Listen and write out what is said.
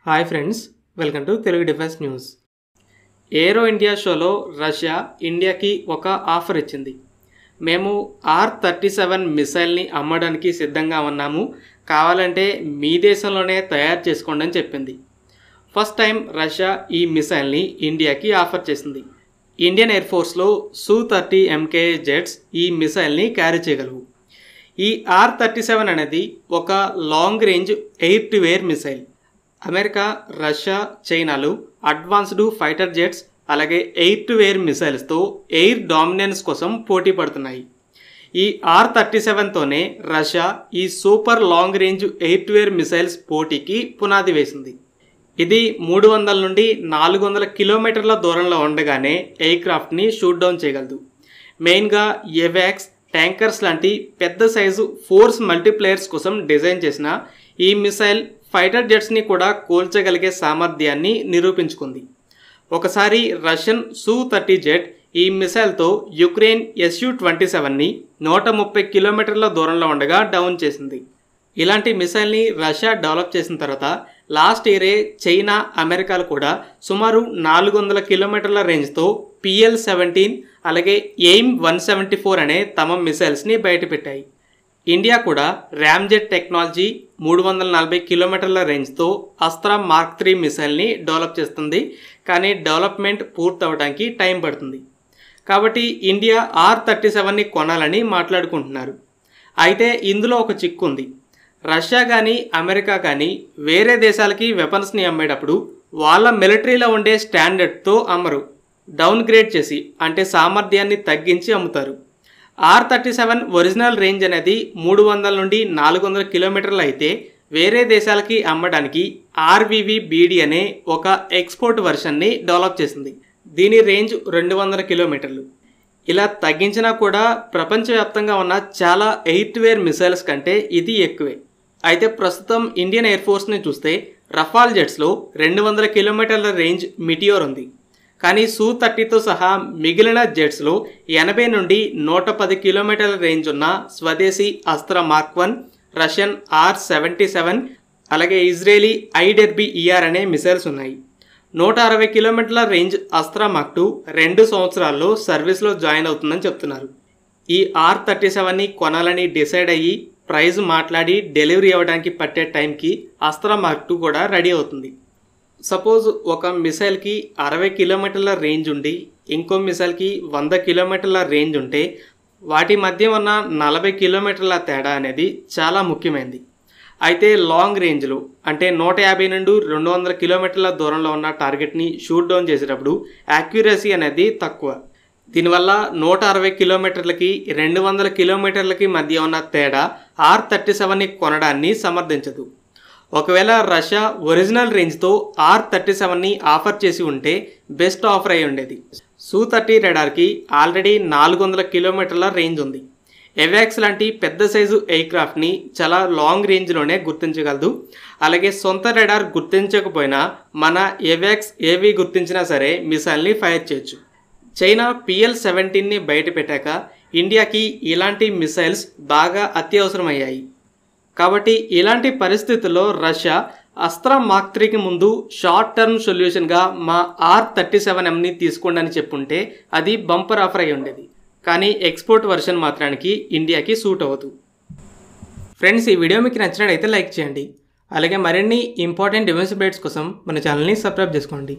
Hi friends, welcome to Telugu defence news. Aero India షోలో Russia ఇండియాకి ఒక ఆఫర్ ఇచ్చింది. మేము R-37 మిసైల్ని అమ్మడానికి సిద్ధంగా ఉన్నాము, కావాలంటే మీ దేశంలోనే తయారు చేసుకోండి అని చెప్పింది. ఫస్ట్ టైం రష్యా ఈ మిసైల్ని ఇండియాకి ఆఫర్ చేసింది. ఇండియన్ ఎయిర్ ఫోర్స్లో Su-30 MKA జెట్స్ ఈ మిసైల్ని క్యారీ చేయగలవు. ఈ R-37 అనేది ఒక long range air to air missile. America, Russia, చైనాలు అడ్వాన్స్డ్ ఫైటర్ జెట్స్ అలాగే ఎయిర్ టు ఎయిర్ మిసైల్స్తో ఎయిర్ డామినెన్స్ కోసం పోటీ పడుతున్నాయి. ఈ R-37తోనే రష్యా ఈ super long range air to air missiles పోటీకి పునాది వేసింది. ఇది 300 నుండి 400 కిలోమీటర్ల దూరంలో ఉండగానే ఎయిర్ క్రాఫ్ట్ని షూట్ డౌన్ చేయగలదు. మెయిన్గా ఏవాక్స్, ట్యాంకర్స్ లాంటి పెద్ద సైజు ఫోర్స్ మల్టీప్లేయర్స్ కోసం డిజైన్ చేసిన ఈ మిసైల్ ఫైటర్ జెట్స్ని కూడా కూల్చగలిగే సామర్థ్యాన్ని నిరూపించుకుంది. ఒకసారి రష్యన్ Su-30 జెట్ ఈ మిసైల్తో యుక్రెయిన్ Su-27ని 130 కిలోమీటర్ల దూరంలో ఉండగా డౌన్ చేసింది. ఇలాంటి మిసైల్ని రష్యా డెవలప్ చేసిన తర్వాత లాస్ట్ ఇయరే చైనా, అమెరికాలు కూడా సుమారు 400 కిలోమీటర్ల రేంజ్తో PL-17 అలాగే AIM-174 అనే తమ మిసైల్స్ని బయటపెట్టాయి. ఇండియా కూడా ర్యామ్జెట్ టెక్నాలజీ 340 కిలోమీటర్ల రేంజ్తో అస్త్రా మార్క్ 3 మిసైల్ని డెవలప్ చేస్తుంది. కానీ డెవలప్మెంట్ పూర్తవడానికి టైం పడుతుంది. కాబట్టి ఇండియా R-37ని కొనాలని మాట్లాడుకుంటున్నారు. అయితే ఇందులో ఒక చిక్కు ఉంది. రష్యా కానీ అమెరికా కానీ వేరే దేశాలకి వెపన్స్ని అమ్మేటప్పుడు వాళ్ళ మిలిటరీలో ఉండే స్టాండర్డ్తో అమ్మరు, డౌన్ గ్రేడ్ చేసి అంటే సామర్థ్యాన్ని తగ్గించి అమ్ముతారు. R-37 ఒరిజినల్ రేంజ్ అనేది 300 నుండి 400 కిలోమీటర్లు అయితే వేరే దేశాలకి అమ్మడానికి RVVBD అనే ఒక ఎక్స్పోర్ట్ వెర్షన్ని డెవలప్ చేసింది. దీని రేంజ్ 200 కిలోమీటర్లు. ఇలా తగ్గించినా కూడా ప్రపంచవ్యాప్తంగా ఉన్న చాలా ఎయిర్ టు ఎయిర్ మిసైల్స్ కంటే ఇది ఎక్కువే. అయితే ప్రస్తుతం ఇండియన్ ఎయిర్ ఫోర్స్ని చూస్తే రఫాల్ జెట్స్లో 200 కిలోమీటర్ల రేంజ్ మిటియోర్ ఉంది. కానీ Su-30తో సహా మిగిలిన జెట్స్లో 80 నుండి 110 కిలోమీటర్ల రేంజ్ ఉన్న స్వదేశీ అస్త్రా మార్క్ 1, రష్యన్ R-77 అలాగే ఇజ్రాయేలీ IDER-BER అనే మిసైల్స్ ఉన్నాయి. 160 కిలోమీటర్ల రేంజ్ అస్త్రా మార్క్ 2 2 సంవత్సరాల్లో సర్వీస్లో జాయిన్ అవుతుందని చెప్తున్నారు. ఈ R-37ని కొనాలని డిసైడ్ అయ్యి ప్రైజ్ మాట్లాడి డెలివరీ అవ్వడానికి పట్టే టైంకి అస్త్రా మార్క్ 2 కూడా రెడీ అవుతుంది. సపోజ్ ఒక మిసైల్కి 60 కిలోమీటర్ల రేంజ్ ఉండి ఇంకో మిసైల్కి 100 కిలోమీటర్ల రేంజ్ ఉంటే వాటి మధ్య ఉన్న 40 కిలోమీటర్ల తేడా అనేది చాలా ముఖ్యమైనది. అయితే లాంగ్ రేంజ్లో అంటే 150 నుండి 200 కిలోమీటర్ల దూరంలో ఉన్న టార్గెట్ని షూట్ డౌన్ చేసేటప్పుడు యాక్యురసీ అనేది తక్కువ. దీనివల్ల 160 కిలోమీటర్లకి 200 కిలోమీటర్లకి మధ్య ఉన్న తేడా R-37ని కొనడాన్ని సమర్థించదు. ఒకవేళ రష్యా ఒరిజినల్ రేంజ్తో R-37ని ఆఫర్ చేసి ఉంటే బెస్ట్ ఆఫర్ అయి ఉండేది. Su-30 రెడార్కి ఆల్రెడీ 400 కిలోమీటర్ల రేంజ్ ఉంది. ఏవాక్స్ లాంటి పెద్ద సైజు ఎయిర్ క్రాఫ్ట్ని చాలా లాంగ్ రేంజ్లోనే గుర్తించగలదు. అలాగే సొంత రెడార్ గుర్తించకపోయినా మన ఏవాక్స్ ఏవి గుర్తించినా సరే మిసైల్ని ఫైర్ చేయొచ్చు. చైనా PL-17ని బయట పెట్టాక ఇండియాకి ఇలాంటి మిసైల్స్ బాగా అత్యవసరమయ్యాయి. కాబట్టి ఇలాంటి పరిస్థితుల్లో రష్యా అస్త్రా మార్క్ 3కి ముందు షార్ట్ టర్మ్ సొల్యూషన్గా మా R-37Mని తీసుకోండి అని చెప్పుంటే అది బంపర్ ఆఫర్ అయి ఉండేది. కానీ ఎక్స్పోర్ట్ వర్షన్ మాత్రానికి ఇండియాకి సూట్ అవ్వదు. ఫ్రెండ్స్, ఈ వీడియో మీకు నచ్చినట్లయితే లైక్ చేయండి. అలాగే మరిన్ని ఇంపార్టెంట్ డిఫెన్స్ అప్డేట్స్ కోసం మన ఛానల్ని సబ్స్క్రైబ్ చేసుకోండి.